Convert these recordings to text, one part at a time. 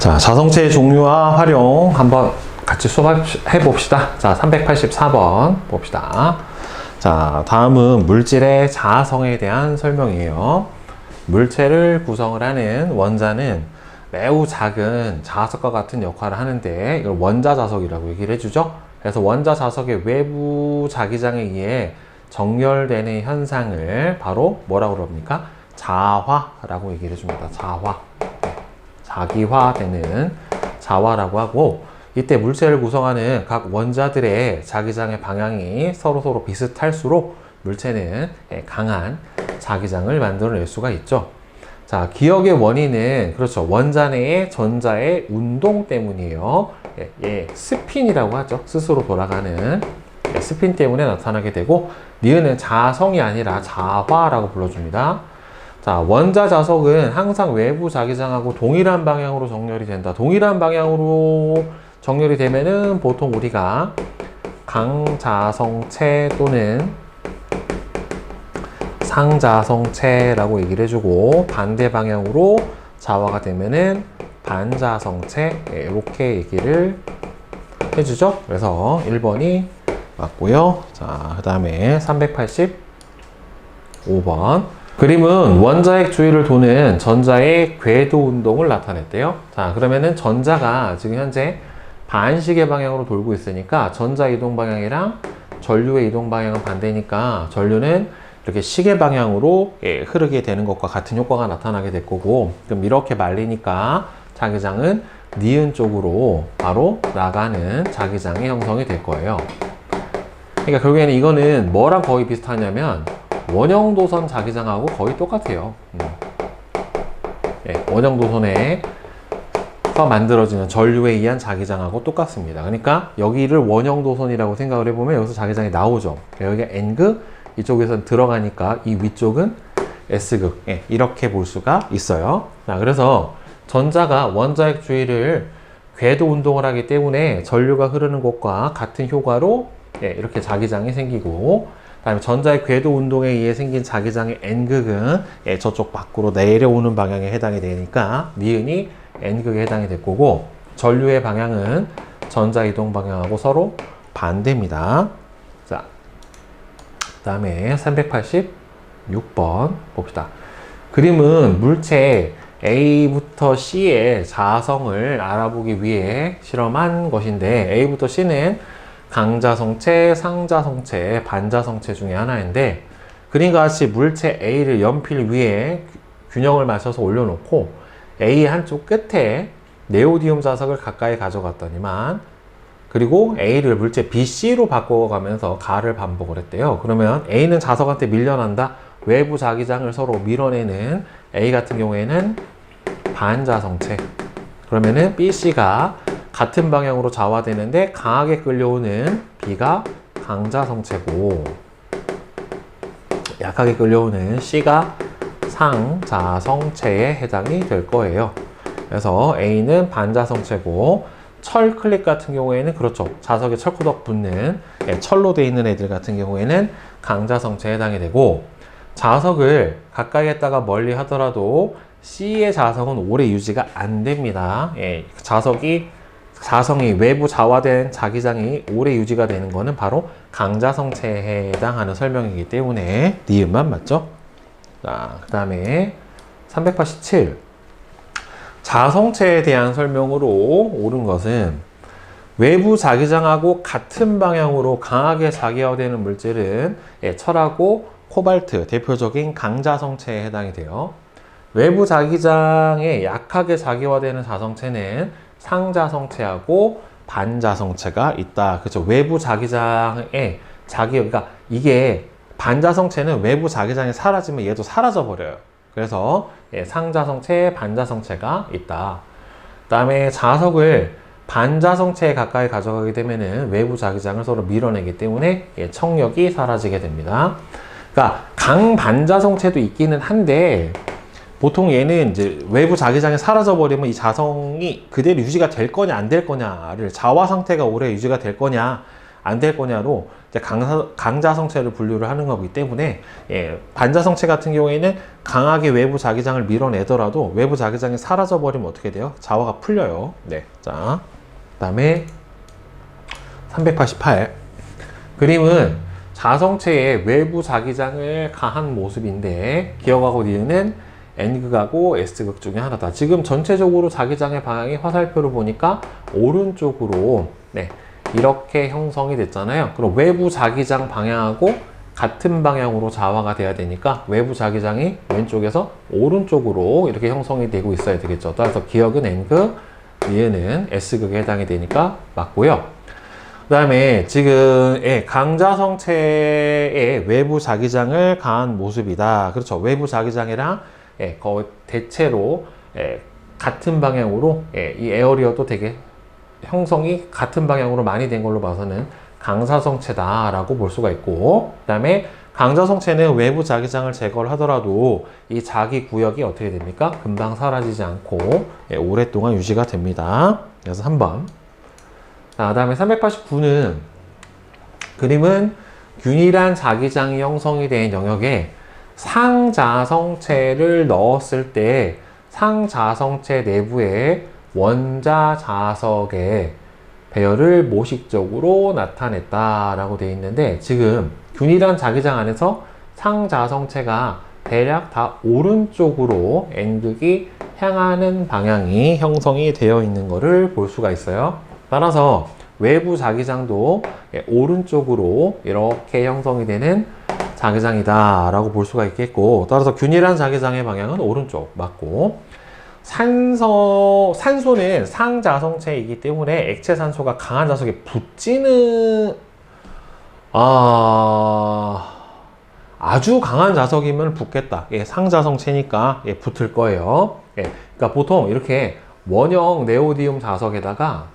자, 자성체의 종류와 활용 한번 같이 수업해 봅시다. 자, 384번 봅시다. 자, 다음은 물질의 자성에 대한 설명이에요. 물체를 구성을 하는 원자는 매우 작은 자석과 같은 역할을 하는데 이걸 원자자석이라고 얘기를 해주죠. 그래서 원자자석의 외부 자기장에 의해 정렬되는 현상을 바로 뭐라고 그럽니까? 자화라고 얘기를 해줍니다. 자화. 자기화되는 자화라고 하고, 이때 물체를 구성하는 각 원자들의 자기장의 방향이 서로 비슷할수록 물체는 강한 자기장을 만들어낼 수가 있죠. 자, 기억의 원인은 그렇죠. 원자 내의 전자의 운동 때문이에요. 스핀이라고 하죠. 스스로 돌아가는 스핀 때문에 나타나게 되고, 니은은 자성이 아니라 자화라고 불러줍니다. 자, 원자 자석은 항상 외부 자기장하고 동일한 방향으로 정렬이 된다. 동일한 방향으로 정렬이 되면은 보통 우리가 강자성체 또는 상자성체라고 얘기를 해주고, 반대 방향으로 자화가 되면은 반자성체, 이렇게 얘기를 해주죠. 그래서 1번이 맞고요. 자, 그 다음에 385번. 그림은 원자핵 주위를 도는 전자의 궤도 운동을 나타냈대요. 자, 그러면은 전자가 지금 현재 반시계 방향으로 돌고 있으니까 전자 이동 방향이랑 전류의 이동 방향은 반대니까 전류는 이렇게 시계 방향으로 흐르게 되는 것과 같은 효과가 나타나게 될 거고, 그럼 이렇게 말리니까 자기장은 니은 쪽으로 바로 나가는 자기장이 형성이 될 거예요. 그러니까 결국에는 이거는 뭐랑 거의 비슷하냐면 원형도선 자기장하고 거의 똑같아요. 원형도선에서 만들어지는 전류에 의한 자기장하고 똑같습니다. 그러니까 여기를 원형도선이라고 생각을 해보면 여기서 자기장이 나오죠. 여기가 N극, 이쪽에서는 들어가니까 이 위쪽은 S극, 이렇게 볼 수가 있어요. 자, 그래서 전자가 원자핵 주위를 궤도 운동을 하기 때문에 전류가 흐르는 곳과 같은 효과로 이렇게 자기장이 생기고, 다음에 전자의 궤도 운동에 의해 생긴 자기장의 N극은 저쪽 밖으로 내려오는 방향에 해당이 되니까 니은이 N극에 해당이 될 거고, 전류의 방향은 전자 이동 방향하고 서로 반대입니다. 자, 그 다음에 386번 봅시다. 그림은 물체 A부터 C의 자성을 알아보기 위해 실험한 것인데, A부터 C는 강자성체, 상자성체, 반자성체 중에 하나인데, 그림과 같이 물체 A를 연필 위에 균형을 맞춰서 올려놓고 A 한쪽 끝에 네오디움 자석을 가까이 가져갔더니만, 그리고 A를 물체 BC로 바꿔가면서 가를 반복을 했대요. 그러면 A는 자석한테 밀려난다. 외부 자기장을 서로 밀어내는 A 같은 경우에는 반자성체. 그러면은 BC가 같은 방향으로 자화되는데 강하게 끌려오는 B가 강자성체고, 약하게 끌려오는 C가 상자성체에 해당이 될 거예요. 그래서 A는 반자성체고, 철 클립 같은 경우에는 그렇죠. 자석에 철코덕 붙는 철로 되어 있는 애들 같은 경우에는 강자성체에 해당이 되고, 자석을 가까이 했다가 멀리 하더라도 C의 자성은 오래 유지가 안 됩니다. 자성이 외부 자화된 자기장이 오래 유지가 되는 것은 바로 강자성체에 해당하는 설명이기 때문에 니은만 맞죠? 자, 그 다음에 387. 자성체에 대한 설명으로 옳은 것은 외부 자기장하고 같은 방향으로 강하게 자기화되는 물질은 철하고 코발트, 대표적인 강자성체에 해당이 돼요. 외부 자기장에 약하게 자기화되는 자성체는 상자성체하고 반자성체가 있다. 그렇죠. 외부 자기장에 그러니까 이게 반자성체는 외부 자기장이 사라지면 얘도 사라져 버려요. 그래서 상자성체, 반자성체가 있다. 그 다음에 자석을 반자성체에 가까이 가져가게 되면은 외부 자기장을 서로 밀어내기 때문에 청력이 사라지게 됩니다. 그러니까 강반자성체도 있기는 한데, 보통 얘는 이제 외부 자기장이 사라져버리면 이 자성이 그대로 유지가 될 거냐 안 될 거냐를, 자화 상태가 오래 유지가 될 거냐 안 될 거냐로 이제 강자성체를 분류를 하는 거기 때문에 예, 반자성체 같은 경우에는 강하게 외부 자기장을 밀어내더라도 외부 자기장이 사라져 버리면 어떻게 돼요? 자화가 풀려요. 네, 자, 그다음에 388 그림은 자성체의 외부 자기장을 가한 모습인데 기억하고 니은은 N극하고 S극 중에 하나다. 지금 전체적으로 자기장의 방향이 화살표로 보니까 오른쪽으로 네, 이렇게 형성이 됐잖아요. 그럼 외부 자기장 방향하고 같은 방향으로 자화가 돼야 되니까 외부 자기장이 왼쪽에서 오른쪽으로 이렇게 형성이 되고 있어야 되겠죠. 따라서 기억은 N극, 니은은 S극에 해당이 되니까 맞고요. 그 다음에 지금 강자성체의 외부 자기장을 가한 모습이다. 그렇죠. 외부 자기장이랑 거의 대체로 같은 방향으로 이 에어리어도 되게 형성이 같은 방향으로 많이 된 걸로 봐서는 강자성체다 라고 볼 수가 있고, 그 다음에 강자성체는 외부 자기장을 제거를 하더라도 이 자기 구역이 어떻게 됩니까? 금방 사라지지 않고 오랫동안 유지가 됩니다. 그래서 3번. 자, 그 다음에 389는 그림은 균일한 자기장이 형성이 된 영역에 상자성체를 넣었을 때 상자성체 내부의 원자 자석의 배열을 모식적으로 나타냈다라고 되어 있는데, 지금 균일한 자기장 안에서 상자성체가 대략 다 오른쪽으로 N극이 향하는 방향이 형성이 되어 있는 것을 볼 수가 있어요. 따라서 외부 자기장도 오른쪽으로 이렇게 형성이 되는 자기장이다 라고 볼 수가 있겠고, 따라서 균일한 자기장의 방향은 오른쪽 맞고, 산소는 상자성체이기 때문에 액체 산소가 강한 자석에 붙지는 아주 강한 자석이면 붙겠다. 상자성체니까 붙을 거예요. 그러니까 보통 이렇게 원형 네오디움 자석에다가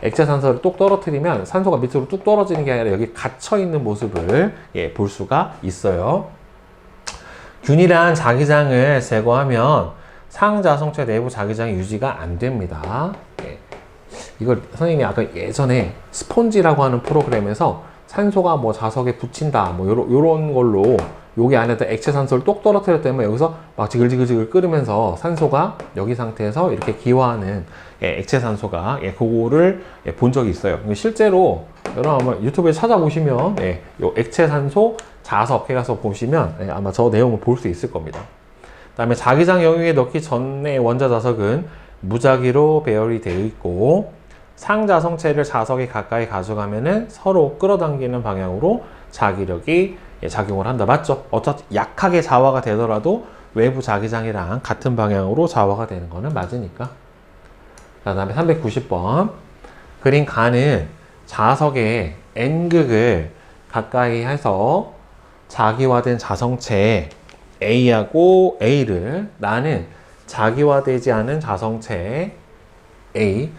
액체 산소를 뚝 떨어뜨리면 산소가 밑으로 뚝 떨어지는 게 아니라 여기 갇혀 있는 모습을 볼 수가 있어요. 균일한 자기장을 제거하면 상자성체 내부 자기장이 유지가 안 됩니다. 이걸 선생님이 아까 예전에 스폰지라고 하는 프로그램에서 산소가 뭐 자석에 붙인다 뭐 요런 걸로 여기 안에다 액체 산소를 똑 떨어뜨렸다면 여기서 막 지글지글지글 끓으면서 산소가 여기 상태에서 이렇게 기화하는 액체 산소가 그거를 본 적이 있어요. 실제로 여러분 아마 유튜브에 찾아보시면 요 액체 산소 자석 해가서 보시면 아마 저 내용을 볼 수 있을 겁니다. 그 다음에 자기장 영역에 넣기 전에 원자 자석은 무작위로 배열이 되어 있고, 상자성체를 자석에 가까이 가져가면은 서로 끌어당기는 방향으로 자기력이 작용을 한다. 맞죠? 어차피 약하게 자화가 되더라도 외부 자기장이랑 같은 방향으로 자화가 되는 거는 맞으니까. 그 다음에 390번. 그린 가는 자석의 N극을 가까이 해서 자기화된 자성체 A하고 A를, 나는 자기화되지 않은 자성체 A,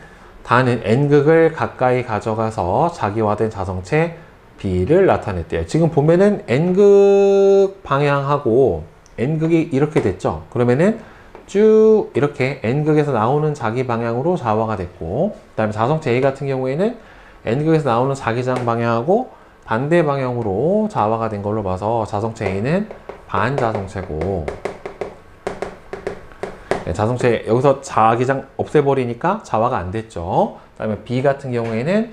다는 N극을 가까이 가져가서 자기화된 자성체 B를 나타냈대요. 지금 보면은 N극 방향하고 N극이 이렇게 됐죠. 그러면은 쭉 이렇게 N극에서 나오는 자기 방향으로 자화가 됐고, 그 다음에 자성체 A 같은 경우에는 N극에서 나오는 자기장 방향하고 반대 방향으로 자화가 된 걸로 봐서 자성체 A는 반자성체고, 자성체 여기서 자기장 없애버리니까 자화가 안 됐죠. 그 다음에 B 같은 경우에는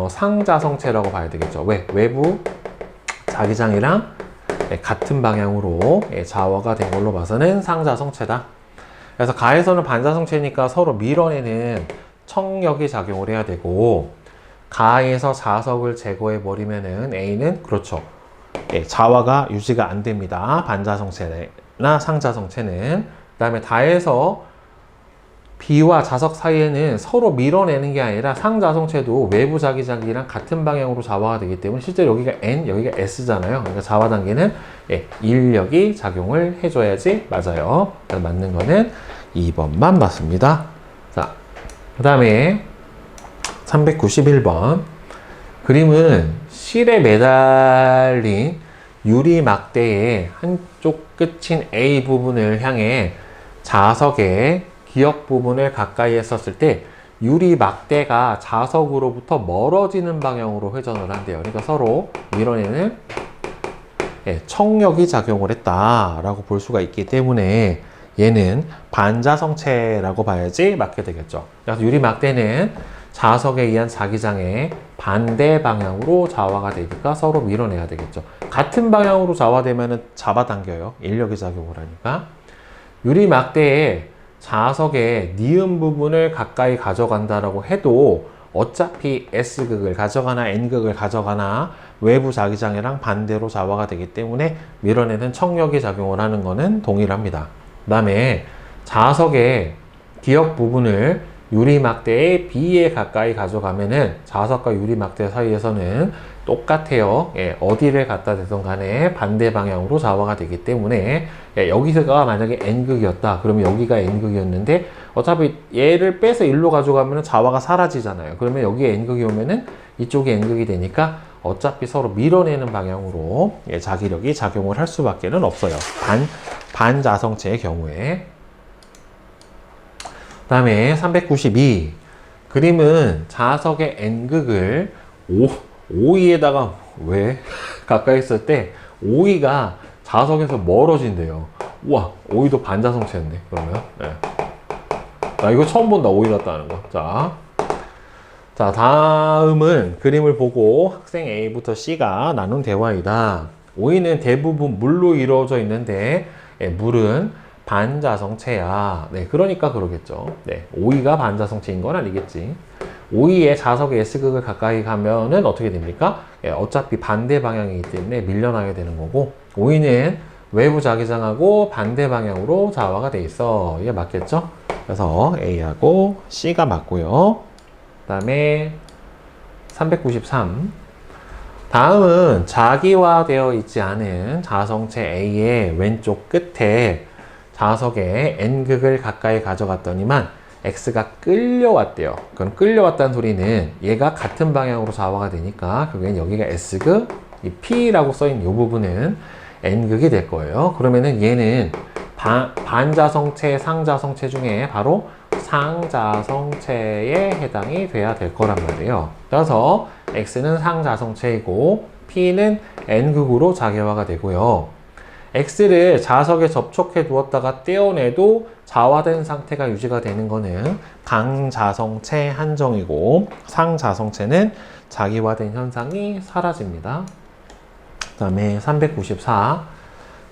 상자성체라고 봐야 되겠죠. 왜? 외부 자기장이랑 같은 방향으로 자화가 된 걸로 봐서는 상자성체다. 그래서 가에서는 반자성체니까 서로 밀어내는 청력이 작용을 해야 되고, 가에서 자석을 제거해 버리면은 A는 그렇죠. 자화가 유지가 안 됩니다. 반자성체나 상자성체는. 그 다음에 다에서 B와 자석 사이에는 서로 밀어내는 게 아니라 상자성체도 외부 자기장이랑 같은 방향으로 자화가 되기 때문에 실제로 여기가 N, 여기가 S잖아요. 그러니까 자화 단계는 인력이 작용을 해줘야지 맞아요. 그래서 맞는 거는 2번만 맞습니다. 자, 그 다음에 391번. 그림은 실에 매달린 유리 막대의 한쪽 끝인 A 부분을 향해 자석의 기역 부분을 가까이 했었을 때 유리 막대가 자석으로부터 멀어지는 방향으로 회전을 한대요. 그러니까 서로 밀어내는 청력이 작용을 했다라고 볼 수가 있기 때문에 얘는 반자성체라고 봐야지 맞게 되겠죠. 그래서 유리 막대는 자석에 의한 자기장의 반대 방향으로 좌화가 되니까 서로 밀어내야 되겠죠. 같은 방향으로 좌화되면 잡아당겨요. 인력이 작용을 하니까. 유리 막대에 자석의 니은 부분을 가까이 가져간다라고 해도 어차피 S극을 가져가나 N극을 가져가나 외부 자기장이랑 반대로 좌화가 되기 때문에 밀어내는 청력이 작용을 하는 것은 동일합니다. 그 다음에 자석의 기역 부분을 유리막대의 B에 가까이 가져가면은 자석과 유리막대 사이에서는 똑같아요. 어디를 갖다 대든 간에 반대 방향으로 좌화가 되기 때문에 여기서가 만약에 N극이었다. 그러면 여기가 N극이었는데 어차피 얘를 빼서 일로 가져가면 좌화가 사라지잖아요. 그러면 여기에 N극이 오면은 이쪽이 N극이 되니까 어차피 서로 밀어내는 방향으로 자기력이 작용을 할 수밖에 없어요. 반자성체의 경우에. 그 다음에 392. 그림은 자석의 N극을 OE에다가 왜? 가까이 있을 때 OE가 자석에서 멀어진대요. 우와, OE도 반자성체였네, 그러면. 네. 나 이거 처음 본다, OE 같다는 거. 자, 다음은 그림을 보고 학생 A부터 C가 나눈 대화이다. OE는 대부분 물로 이루어져 있는데, 물은 반자성체야. 네, 그러니까 그러겠죠. 네, OE가 반자성체인 건 아니겠지. OE의 자석의 S극을 가까이 가면은 어떻게 됩니까? 어차피 반대 방향이기 때문에 밀려나게 되는 거고, OE는 외부 자기장하고 반대 방향으로 좌화가 돼 있어. 이게 맞겠죠? 그래서 A하고 C가 맞고요. 그 다음에 393. 다음은 자기화되어 있지 않은 자성체 A의 왼쪽 끝에 자석의 N극을 가까이 가져갔더니만 X가 끌려왔대요. 그럼 끌려왔다는 소리는 얘가 같은 방향으로 좌화가 되니까 결국엔 여기가 S극, 이 P라고 써있는 이 부분은 N극이 될 거예요. 그러면은 얘는 반자성체, 상자성체 중에 바로 상자성체에 해당이 돼야 될 거란 말이에요. 따라서 X는 상자성체이고 P는 N극으로 자기화가 되고요. X를 자석에 접촉해 두었다가 떼어내도 좌화된 상태가 유지가 되는 거는 강자성체 한정이고 상자성체는 자기화된 현상이 사라집니다. 그 다음에 394.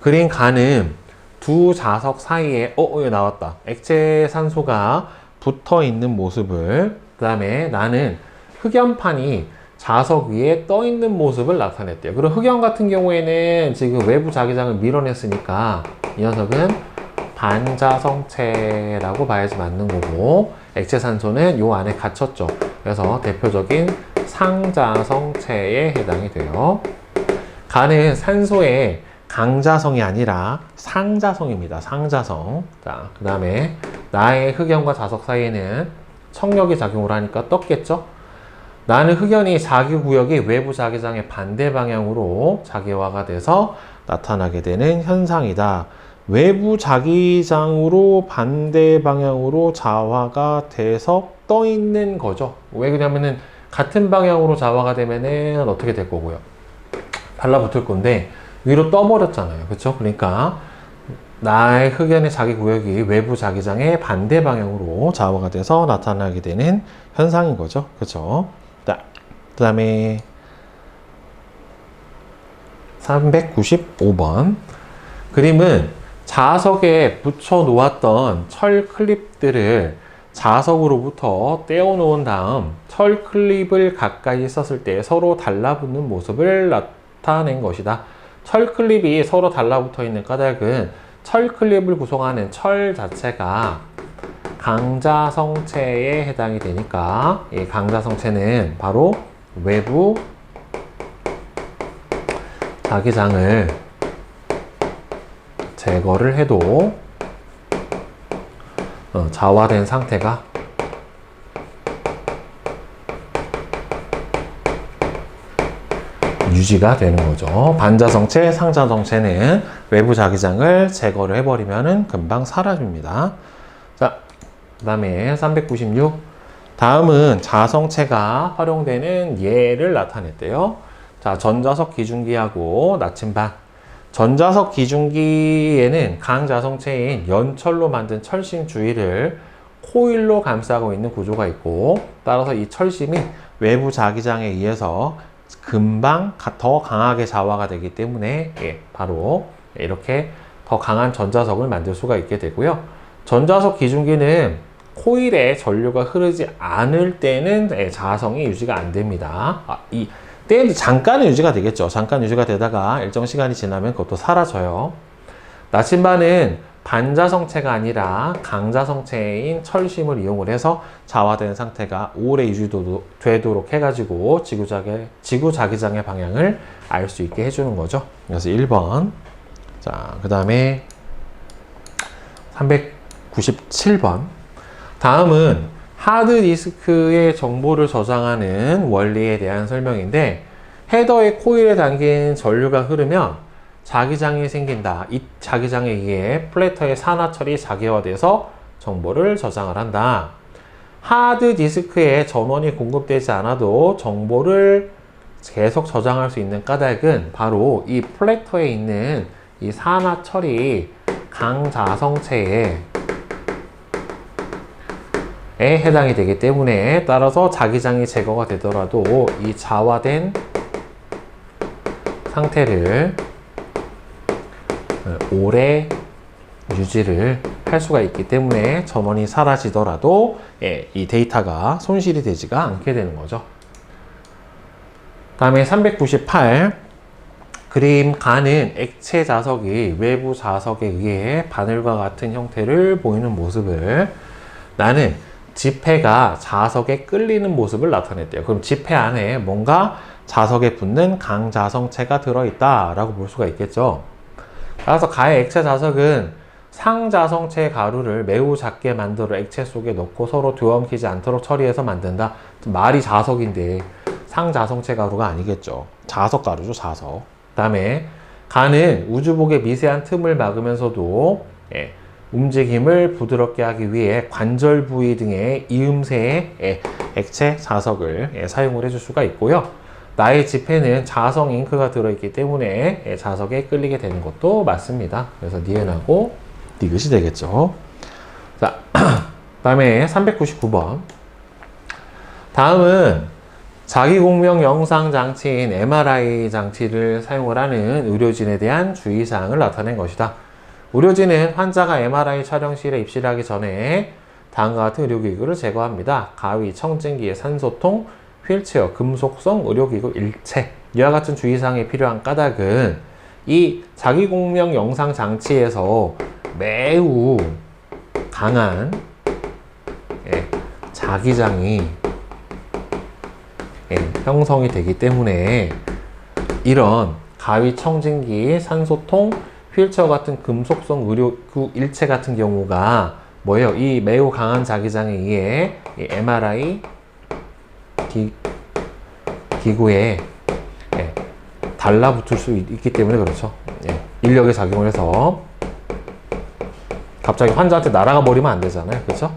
그린 간은 두 자석 사이에 여기 나왔다. 액체 산소가 붙어 있는 모습을, 그 다음에 나는 흑연판이 자석 위에 떠 있는 모습을 나타냈대요. 그럼 흑연 같은 경우에는 지금 외부 자기장을 밀어냈으니까 이 녀석은 반자성체라고 봐야지 맞는 거고, 액체 산소는 요 안에 갇혔죠. 그래서 대표적인 상자성체에 해당이 돼요. 간은 산소의 강자성이 아니라 상자성입니다. 상자성. 자, 그 다음에 나의 흑연과 자석 사이에는 청력이 작용을 하니까 떴겠죠? 나는 흑연이 자기 구역이 외부 자기장의 반대 방향으로 자기화가 돼서 나타나게 되는 현상이다. 외부 자기장으로 반대 방향으로 좌화가 돼서 떠 있는 거죠. 왜 그러냐면은 같은 방향으로 좌화가 되면은 어떻게 될 거고요? 달라붙을 건데 위로 떠버렸잖아요. 그렇죠? 그러니까 나의 흑연의 자기 구역이 외부 자기장의 반대 방향으로 좌화가 돼서 나타나게 되는 현상인 거죠. 그렇죠? 그 다음에 395번. 그림은 자석에 붙여 놓았던 철 클립들을 자석으로부터 떼어 놓은 다음 철 클립을 가까이 썼을 때 서로 달라붙는 모습을 나타낸 것이다. 철 클립이 서로 달라붙어 있는 까닭은 철 클립을 구성하는 철 자체가 강자성체에 해당이 되니까 이 강자성체는 바로 외부 자기장을 제거를 해도 좌화된 상태가 유지가 되는 거죠. 반자성체, 상자성체는 외부 자기장을 제거를 해버리면 금방 사라집니다. 자, 그 다음에 396. 다음은 자성체가 활용되는 예를 나타냈대요. 자, 전자석 기중기하고 나침반. 전자석 기중기에는 강자성체인 연철로 만든 철심 주위를 코일로 감싸고 있는 구조가 있고, 따라서 이 철심이 외부 자기장에 의해서 금방 더 강하게 자화가 되기 때문에 바로 이렇게 더 강한 전자석을 만들 수가 있게 되고요. 전자석 기중기는 코일에 전류가 흐르지 않을 때는 자성이 유지가 안 됩니다. 때는 잠깐은 유지가 되겠죠. 잠깐 유지가 되다가 일정 시간이 지나면 그것도 사라져요. 나침반은 반자성체가 아니라 강자성체인 철심을 이용을 해서 자화된 상태가 오래 유지되도록 해가지고 지구자기장의 방향을 알 수 있게 해주는 거죠. 그래서 1번. 자, 그 다음에 397번. 다음은 하드디스크의 정보를 저장하는 원리에 대한 설명인데, 헤더의 코일에 담긴 전류가 흐르면 자기장이 생긴다. 이 자기장에 의해 플래터의 산화철이 자기화돼서 정보를 저장을 한다. 하드디스크에 전원이 공급되지 않아도 정보를 계속 저장할 수 있는 까닭은 바로 이 플래터에 있는 이 산화철이 강자성체에 해당이 되기 때문에, 따라서 자기장이 제거가 되더라도 이 자화된 상태를 오래 유지를 할 수가 있기 때문에 전원이 사라지더라도 이 데이터가 손실이 되지가 않게 되는 거죠. 다음에 398. 그림 가는 액체 자석이 외부 자석에 의해 바늘과 같은 형태를 보이는 모습을, 나는 지폐가 자석에 끌리는 모습을 나타냈대요. 그럼 지폐 안에 뭔가 자석에 붙는 강자성체가 들어있다 라고 볼 수가 있겠죠. 따라서 가의 액체 자석은 상자성체 가루를 매우 작게 만들어 액체 속에 넣고 서로 뒤엉키지 않도록 처리해서 만든다. 말이 자석인데 상자성체 가루가 아니겠죠. 자석 가루죠, 자석. 그 다음에 가는 우주복의 미세한 틈을 막으면서도 움직임을 부드럽게 하기 위해 관절 부위 등의 이음새의 액체 자석을 사용을 해줄 수가 있고요. 나의 지폐는 자성 잉크가 들어있기 때문에 자석에 끌리게 되는 것도 맞습니다. 그래서 니은하고 디귿이 되겠죠. 자, 다음에 399번. 다음은 자기공명 영상 장치인 MRI 장치를 사용을 하는 의료진에 대한 주의사항을 나타낸 것이다. 의료진은 환자가 MRI 촬영실에 입실을 하기 전에 다음과 같은 의료기구를 제거합니다. 가위, 청진기, 산소통, 휠체어, 금속성 의료기구 일체. 이와 같은 주의사항이 필요한 까닭은 이 자기공명 영상 장치에서 매우 강한 자기장이 형성이 되기 때문에 이런 가위, 청진기, 산소통, 휠체어 같은 금속성 의료기구 일체 같은 경우가 뭐예요? 이 매우 강한 자기장에 의해 이 MRI 기구에 달라붙을 수 있기 때문에 그렇죠. 인력에 작용을 해서 갑자기 환자한테 날아가 버리면 안 되잖아요. 그렇죠?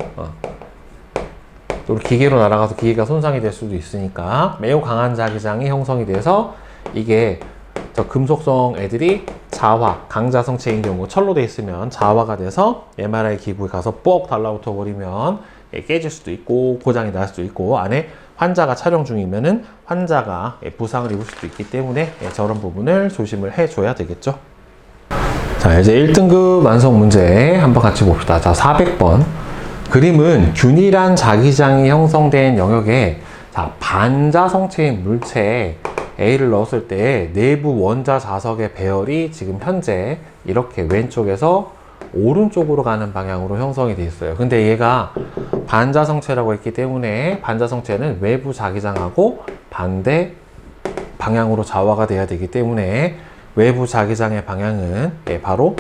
또 기계로 날아가서 기계가 손상이 될 수도 있으니까 매우 강한 자기장이 형성이 돼서 이게 저 금속성 애들이 자화, 강자성체인 경우 철로 돼 있으면 자화가 돼서 MRI 기구에 가서 뻑 달라붙어 버리면 깨질 수도 있고 고장이 날 수도 있고, 안에 환자가 촬영 중이면은 환자가 부상을 입을 수도 있기 때문에 저런 부분을 조심을 해줘야 되겠죠. 자, 이제 1등급 완성 문제 한번 같이 봅시다. 자, 400번. 그림은 균일한 자기장이 형성된 영역에 반자성체인 물체 A를 넣었을 때 내부 원자 자석의 배열이 지금 현재 이렇게 왼쪽에서 오른쪽으로 가는 방향으로 형성이 되어 있어요. 근데 얘가 반자성체라고 했기 때문에 반자성체는 외부 자기장하고 반대 방향으로 자화가 돼야 되기 때문에 외부 자기장의 방향은 바로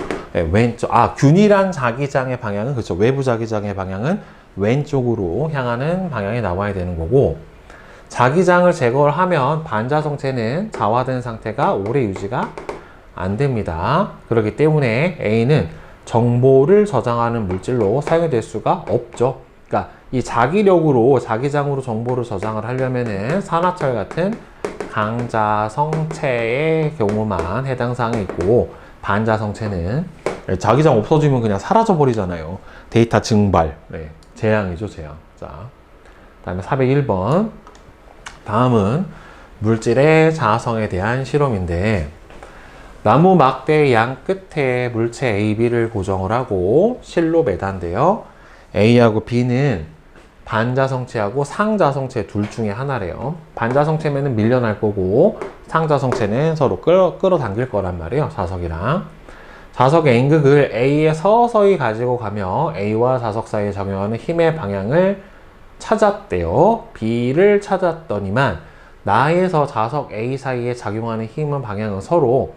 왼쪽, 균일한 자기장의 방향은 그렇죠. 외부 자기장의 방향은 왼쪽으로 향하는 방향이 나와야 되는 거고, 자기장을 제거를 하면 반자성체는 자화된 상태가 오래 유지가 안 됩니다. 그렇기 때문에 A는 정보를 저장하는 물질로 사용될 수가 없죠. 그러니까 이 자기력으로 자기장으로 정보를 저장을 하려면은 산화철 같은 강자성체의 경우만 해당 사항이 있고, 반자성체는 자기장 없어지면 그냥 사라져 버리잖아요. 데이터 증발. 네, 재앙이죠, 재앙. 자, 다음에 401번. 다음은 물질의 자성에 대한 실험인데, 나무 막대 양 끝에 물체 A, B를 고정을 하고 실로 매단데요. A하고 B는 반자성체하고 상자성체 둘 중에 하나래요. 반자성체면은 밀려날 거고, 상자성체는 서로 끌어당길 거란 말이에요. 자석이랑. 자석의 N극을 A에 서서히 가지고 가며 A와 자석 사이에 작용하는 힘의 방향을 찾았대요. B를 찾았더니만 나에서 자석 A 사이에 작용하는 힘의 방향은 서로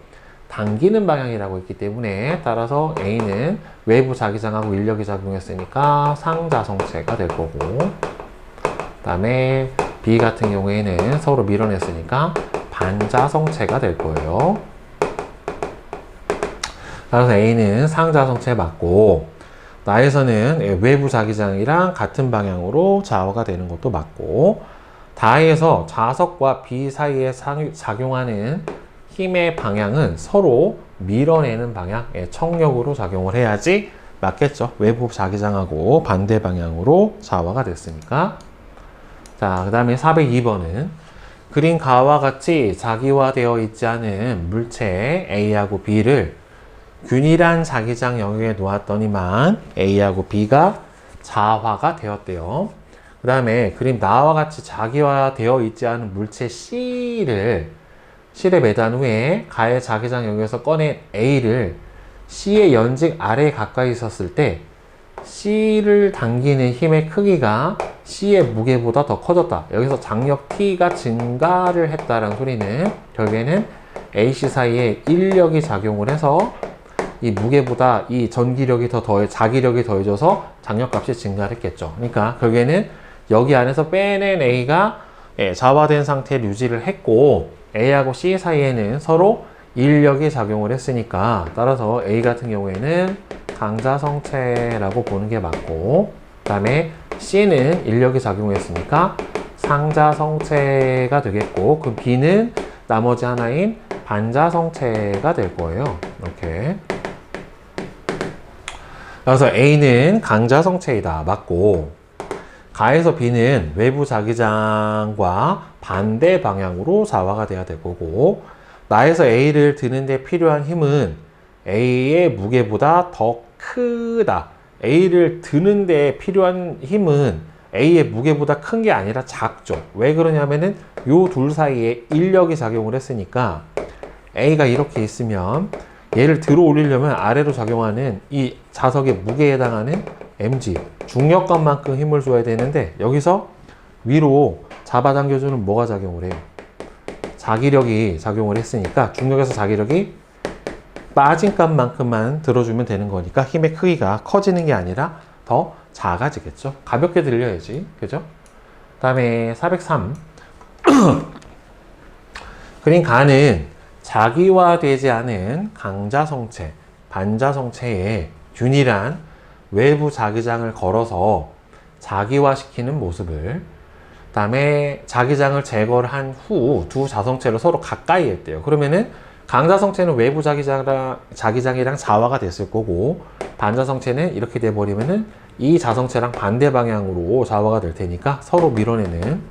당기는 방향이라고 했기 때문에, 따라서 A는 외부 자기장하고 인력이 작용했으니까 상자성체가 될 거고, 그 다음에 B 같은 경우에는 서로 밀어냈으니까 반자성체가 될 거예요. 따라서 A는 상자성체 맞고, 나에서는 외부 자기장이랑 같은 방향으로 좌우가 되는 것도 맞고, 다에서 자석과 B 사이에 작용하는 힘의 방향은 서로 밀어내는 방향, 청력으로 작용을 해야지 맞겠죠. 외부 자기장하고 반대 방향으로 좌화가 됐으니까. 자, 그 다음에 402번은 그린 가와 같이 자기화되어 있지 않은 물체 A하고 B를 균일한 자기장 영역에 놓았더니만 A하고 B가 자화가 되었대요. 그 다음에 그림 나와 같이 자기화되어 있지 않은 물체 C를 실에 매단 후에 가의 자기장 영역에서 꺼낸 A를 C의 연직 아래에 가까이 있었을 때 C를 당기는 힘의 크기가 C의 무게보다 더 커졌다. 여기서 장력 T가 증가를 했다는 소리는 결국에는 AC 사이에 인력이 작용을 해서 이 무게보다 이 전기력이 자기력이 더해져서 장력값이 증가를 했겠죠. 그러니까 결국에는 여기 안에서 빼낸 A가 자화된 상태를 유지를 했고, A하고 C 사이에는 서로 인력이 작용을 했으니까, 따라서 A 같은 경우에는 강자성체라고 보는 게 맞고, 그 다음에 C는 인력이 작용했으니까 상자성체가 되겠고, 그 B는 나머지 하나인 반자성체가 될 거예요. 이렇게. 그래서 A는 강자성체이다. 맞고, 가에서 B는 외부 자기장과 반대 방향으로 좌화가 돼야 될 거고, 나에서 A를 드는데 필요한 힘은 A의 무게보다 더 크다. A를 드는데 필요한 힘은 A의 무게보다 큰 게 아니라 작죠. 왜 그러냐면은 요 둘 사이에 인력이 작용을 했으니까, A가 이렇게 있으면 얘를 들어 올리려면 아래로 작용하는 이 자석의 무게에 해당하는 mg, 중력값만큼 힘을 줘야 되는데, 여기서 위로 잡아당겨주는 뭐가 작용을 해요? 자기력이 작용을 했으니까 중력에서 자기력이 빠진 값만큼만 들어주면 되는 거니까 힘의 크기가 커지는 게 아니라 더 작아지겠죠. 가볍게 들려야지. 그죠? 그 다음에 403. 그린 가는 자기화되지 않은 강자성체, 반자성체에 균일한 외부 자기장을 걸어서 자기화시키는 모습을, 그 다음에 자기장을 제거를 한 후 두 자성체를 서로 가까이 했대요. 그러면은 강자성체는 외부 자기장이랑 자화가 됐을 거고, 반자성체는 이렇게 돼버리면은 이 자성체랑 반대 방향으로 자화가 될 테니까 서로 밀어내는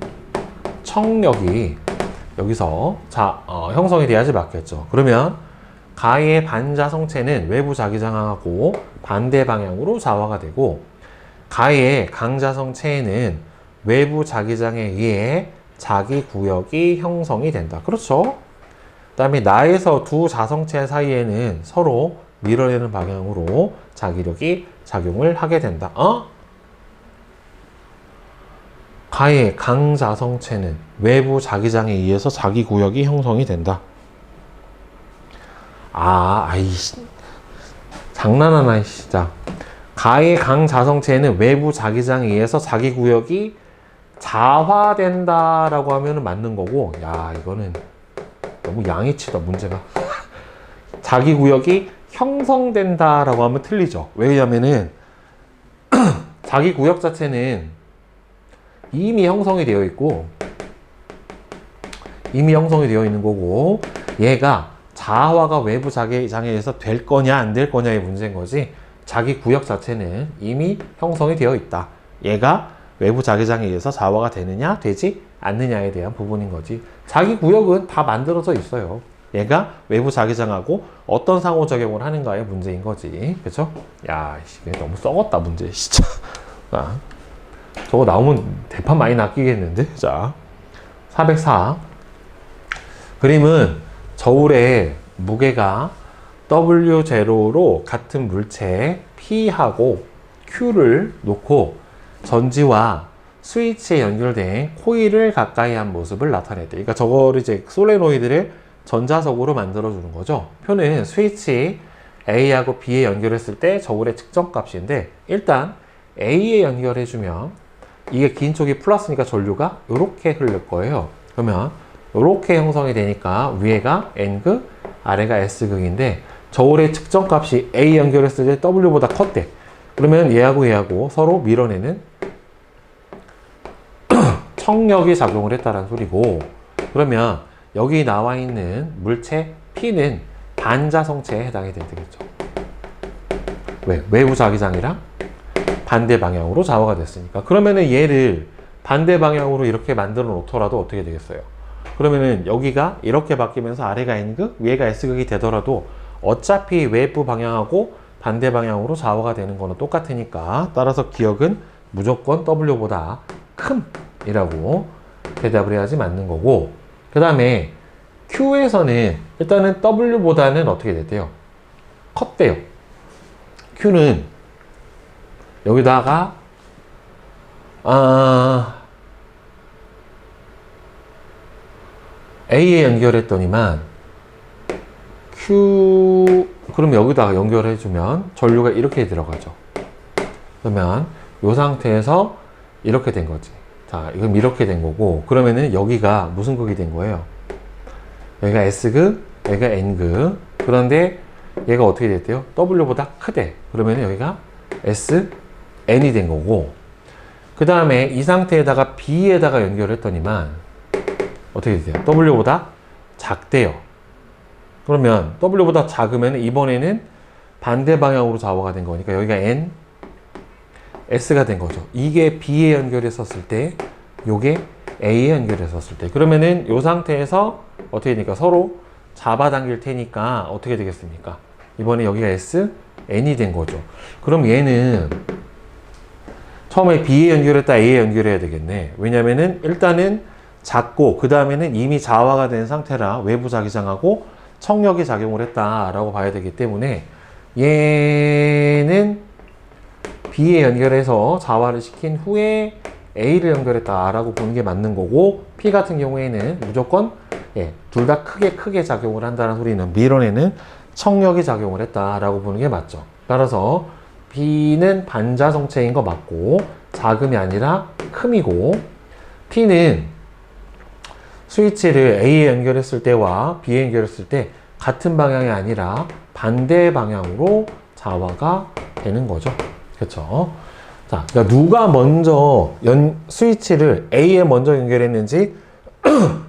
청력이 여기서 형성이 돼야지 맞겠죠. 그러면 가의 반자성체는 외부 자기장하고 반대 방향으로 자화가 되고, 가의 강자성체에는 외부 자기장에 의해 자기 구역이 형성이 된다. 그렇죠? 그 다음에 나에서 두 자성체 사이에는 서로 밀어내는 방향으로 자기력이 작용을 하게 된다. 가의 강자성체는 외부 자기장에 의해서 자기 구역이 형성이 된다. 아이씨. 장난하나, 진짜. 가의 강자성체는 외부 자기장에 의해서 자기 구역이 자화된다라고 하면 맞는 거고, 야, 이거는 너무 양이치다, 문제가. 자기 구역이 형성된다라고 하면 틀리죠. 왜냐면은, 자기 구역 자체는 이미 형성이 되어 있고, 이미 형성이 되어 있는 거고, 얘가 자화가 외부 자기장에 의해서 될 거냐 안 될 거냐의 문제인 거지, 자기 구역 자체는 이미 형성이 되어 있다. 얘가 외부 자기장에 의해서 자화가 되느냐 되지 않느냐에 대한 부분인 거지. 자기 구역은 다 만들어져 있어요. 얘가 외부 자기장하고 어떤 상호작용을 하는가의 문제인 거지. 그쵸? 야, 이게 너무 썩었다 문제 진짜. 자, 저거 나오면 대판 많이 낚이겠는데. 자, 404 그림은 저울의 무게가 W0로 같은 물체 P하고 Q를 놓고 전지와 스위치에 연결된 코일을 가까이 한 모습을 나타냈대. 그러니까 저거를 이제 솔레노이드를 전자석으로 만들어주는 거죠. 표는 스위치 A하고 B에 연결했을 때 저울의 측정값인데, 일단 A에 연결해주면 이게 긴 쪽이 플러스니까 전류가 이렇게 흐를 거예요. 그러면 이렇게 형성이 되니까 위에가 N극, 아래가 S극인데, 저울의 측정값이 A 연결했을 때 W보다 컸대. 그러면 얘하고 서로 밀어내는 청력이 작용을 했다는 소리고, 그러면 여기 나와 있는 물체 P는 반자성체에 해당이 되겠죠. 왜? 외부 자기장이랑 반대 방향으로 자화가 됐으니까. 그러면은 얘를 반대 방향으로 이렇게 만들어 놓더라도 어떻게 되겠어요? 그러면은 여기가 이렇게 바뀌면서 아래가 N극, 위에가 S극이 되더라도 어차피 외부 방향하고 반대 방향으로 좌화가 되는 거는 똑같으니까, 따라서 기억은 무조건 W보다 큰 이라고 대답을 해야지 맞는 거고, 그 다음에 Q에서는 일단은 W보다는 어떻게 됐대요? 컸대요. Q는 여기다가 A에 연결했더니만 그럼 여기다가 연결해주면 전류가 이렇게 들어가죠. 그러면 이 상태에서 이렇게 된 거지. 자, 이건 이렇게 된 거고, 그러면은 여기가 무슨 극이 된 거예요? 여기가 S극, 여기가 N극. 그런데 얘가 어떻게 됐대요? W보다 크대. 그러면은 여기가 S, N이 된 거고, 그 다음에 이 상태에다가 B에다가 연결했더니만 어떻게 돼요? W보다 작대요. 그러면 W보다 작으면 이번에는 반대 방향으로 좌화가 된 거니까 여기가 N, S가 된 거죠. 이게 B에 연결했었을 때, 요게 A에 연결했었을 때. 그러면은 이 상태에서 어떻게 되니까 서로 잡아당길 테니까 어떻게 되겠습니까? 이번에 여기가 S, N이 된 거죠. 그럼 얘는 처음에 B에 연결했다 A에 연결해야 되겠네. 왜냐면은 일단은 작고, 그 다음에는 이미 자화가 된 상태라 외부 자기장하고 청력이 작용을 했다라고 봐야 되기 때문에 얘는 B에 연결해서 자화를 시킨 후에 A를 연결했다라고 보는 게 맞는 거고, P 같은 경우에는 무조건 둘 다 크게 작용을 한다는 소리는 밀어내는 청력이 작용을 했다라고 보는 게 맞죠. 따라서 B는 반자성체인 거 맞고, 작음이 아니라 큼이고, P는 스위치를 A에 연결했을 때와 B에 연결했을 때 같은 방향이 아니라 반대 방향으로 자화가 되는 거죠. 그렇죠? 자, 그러니까 누가 먼저 스위치를 A에 먼저 연결했는지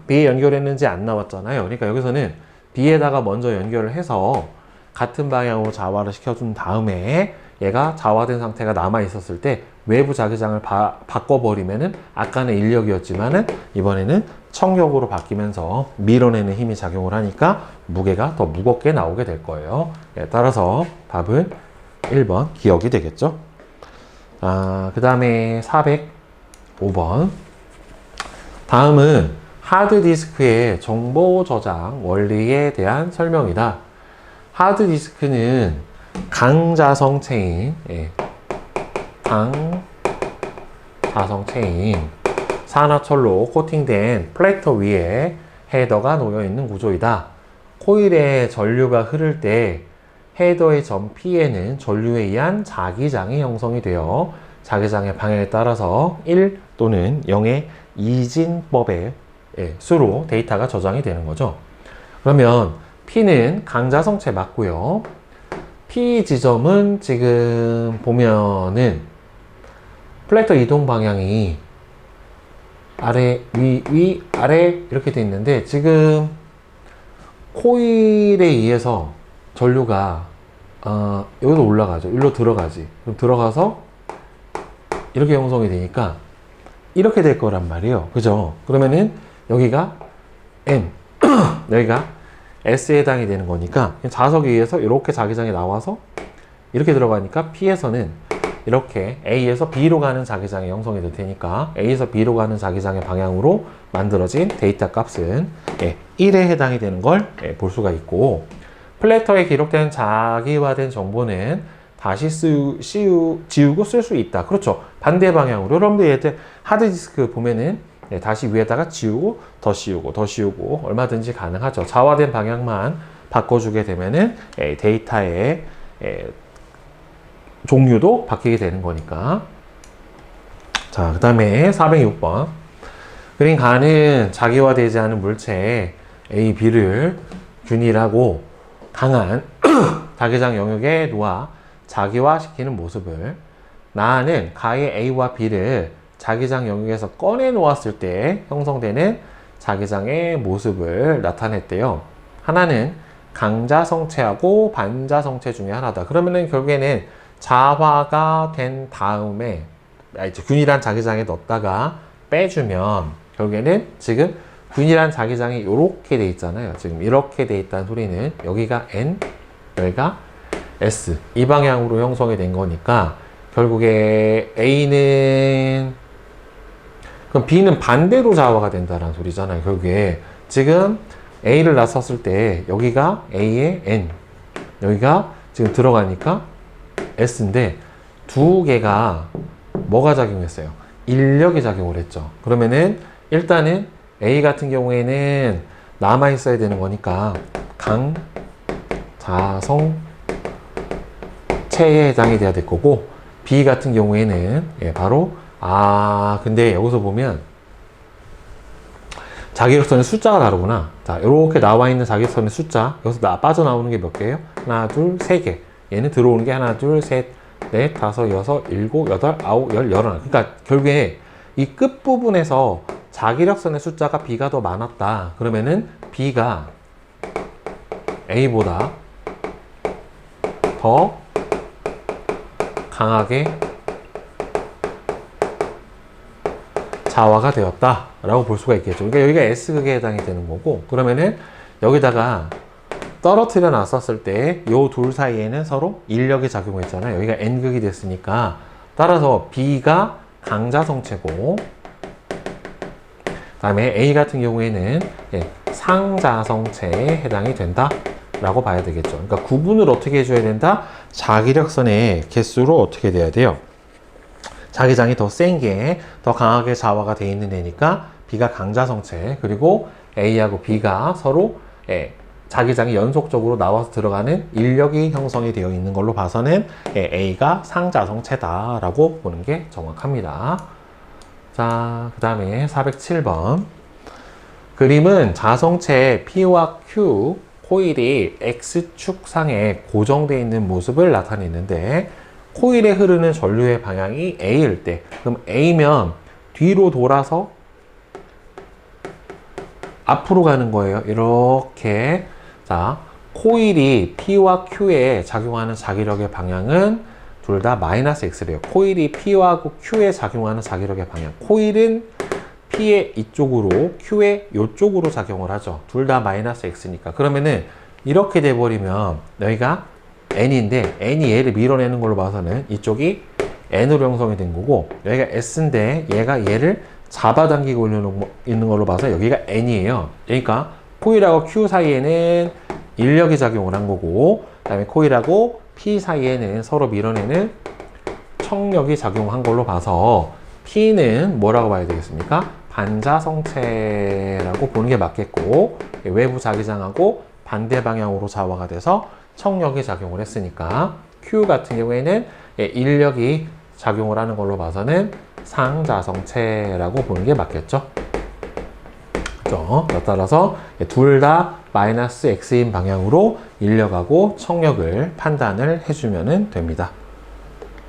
B에 연결했는지 안 나왔잖아요. 그러니까 여기서는 B에다가 먼저 연결을 해서 같은 방향으로 자화를 시켜준 다음에 얘가 자화된 상태가 남아 있었을 때 외부 자기장을 바꿔버리면은 아까는 인력이었지만은 이번에는 청력으로 바뀌면서 밀어내는 힘이 작용을 하니까 무게가 더 무겁게 나오게 될 거예요. 따라서 답은 1번 기억이 되겠죠. 그 다음에 405번. 다음은 하드디스크의 정보 저장 원리에 대한 설명이다. 하드디스크는 강자성체인 산화철로 코팅된 플래터 위에 헤더가 놓여 있는 구조이다. 코일에 전류가 흐를 때 헤더의 점 P에는 전류에 의한 자기장이 형성이 되어 자기장의 방향에 따라서 1 또는 0의 이진법의 수로 데이터가 저장이 되는 거죠. 그러면 P는 강자성체 맞고요. P 지점은 지금 보면은 플래터 이동 방향이 아래, 위, 아래 이렇게 돼 있는데 지금 코일에 의해서 전류가 여기서 올라가죠. 일로 들어가지. 그럼 들어가서 이렇게 형성이 되니까 이렇게 될 거란 말이에요. 그죠? 그러면은 여기가 M, 여기가 S에 해당이 되는 거니까 자석에 의해서 이렇게 자기장이 나와서 이렇게 들어가니까 P에서는 이렇게 A에서 B로 가는 자기장이 형성이 될 테니까 A에서 B로 가는 자기장의 방향으로 만들어진 데이터 값은 1에 해당이 되는 걸 볼 수가 있고, 플래터에 기록된 자기화된 정보는 다시 지우고 쓸 수 있다. 그렇죠. 반대 방향으로. 여러분들 얘들 하드디스크 보면은 다시 위에다가 지우고 더 씌우고 더 씌우고 얼마든지 가능하죠. 자화된 방향만 바꿔주게 되면은 데이터의 종류도 바뀌게 되는 거니까. 자, 그 다음에 406번. 그린 가는 자기화되지 않은 물체 A, B를 균일하고 강한 자기장 영역에 놓아 자기화시키는 모습을 나는 가의 A와 B를 자기장 영역에서 꺼내 놓았을 때 형성되는 자기장의 모습을 나타냈대요. 하나는 강자 성체하고 반자 성체 중에 하나다. 그러면은 결국에는 자화가 된 다음에 이제 균일한 자기장에 넣었다가 빼주면 결국에는 지금 균일한 자기장이 이렇게 돼 있잖아요. 지금 이렇게 돼 있다는 소리는 여기가 N, 여기가 S 이 방향으로 형성이 된 거니까 결국에 A는 그럼 B는 반대로 자화가 된다는 소리잖아요. 결국에 지금 A를 놨었을 때 여기가 A의 N, 여기가 지금 들어가니까 S인데 두 개가 뭐가 작용했어요? 인력이 작용을 했죠. 그러면은 일단은 A 같은 경우에는 남아 있어야 되는 거니까 강자성체에 해당이 돼야 될 거고, B 같은 경우에는 바로 근데 여기서 보면 자기력선의 숫자가 다르구나. 자, 이렇게 나와 있는 자기력선의 숫자, 여기서 빠져나오는 게 몇 개예요? 하나, 둘, 세 개. 얘는 들어오는 게 하나, 둘, 셋, 넷, 다섯, 여섯, 일곱, 여덟, 아홉, 열, 열하나. 그러니까 결국에 이 끝부분에서 자기력선의 숫자가 B가 더 많았다. 그러면은 B가 A보다 더 강하게 자화가 되었다 라고 볼 수가 있겠죠. 그러니까 여기가 S극에 해당이 되는 거고, 그러면은 여기다가 떨어뜨려 놨었을 때 요 둘 사이에는 서로 인력이 작용했잖아요. 여기가 N극이 됐으니까 따라서 B가 강자성체고, 그 다음에 A 같은 경우에는 상자성체에 해당이 된다 라고 봐야 되겠죠. 그러니까 구분을 어떻게 해줘야 된다? 자기력선의 개수로 어떻게 돼야 돼요? 자기장이 더 센 게 더 강하게 자화가 돼 있는 애니까 B가 강자성체, 그리고 A하고 B가 서로 자기장이 연속적으로 나와서 들어가는 인력이 형성이 되어 있는 걸로 봐서는 A가 상자성체다 라고 보는 게 정확합니다. 자, 그 다음에 407번. 그림은 자성체 P와 Q 코일이 X축상에 고정되어 있는 모습을 나타내는데, 코일에 흐르는 전류의 방향이 A일 때, 그럼 A면 뒤로 돌아서 앞으로 가는 거예요. 이렇게. 자, 코일이 P와 Q에 작용하는 자기력의 방향은 둘 다 마이너스 X래요. 코일이 P와 Q에 작용하는 자기력의 방향. 코일은 P의 이쪽으로, Q의 이쪽으로 작용을 하죠. 둘 다 마이너스 X니까. 그러면은 이렇게 돼버리면 여기가 N인데 N이 얘를 밀어내는 걸로 봐서는 이쪽이 N으로 형성이 된 거고, 여기가 S인데 얘가 얘를 잡아당기고 있는 걸로 봐서 여기가 N이에요. 그러니까 코일하고 Q 사이에는 인력이 작용을 한 거고, 그 다음에 코일하고 P 사이에는 서로 밀어내는 청력이 작용한 걸로 봐서 P는 뭐라고 봐야 되겠습니까? 반자성체라고 보는 게 맞겠고, 외부 자기장하고 반대 방향으로 자화가 돼서 청력이 작용을 했으니까 Q 같은 경우에는 인력이 작용을 하는 걸로 봐서는 상자성체라고 보는 게 맞겠죠. 그렇죠? 따라서 둘 다 마이너스 X인 방향으로 인력하고 청력을 판단을 해주면 됩니다.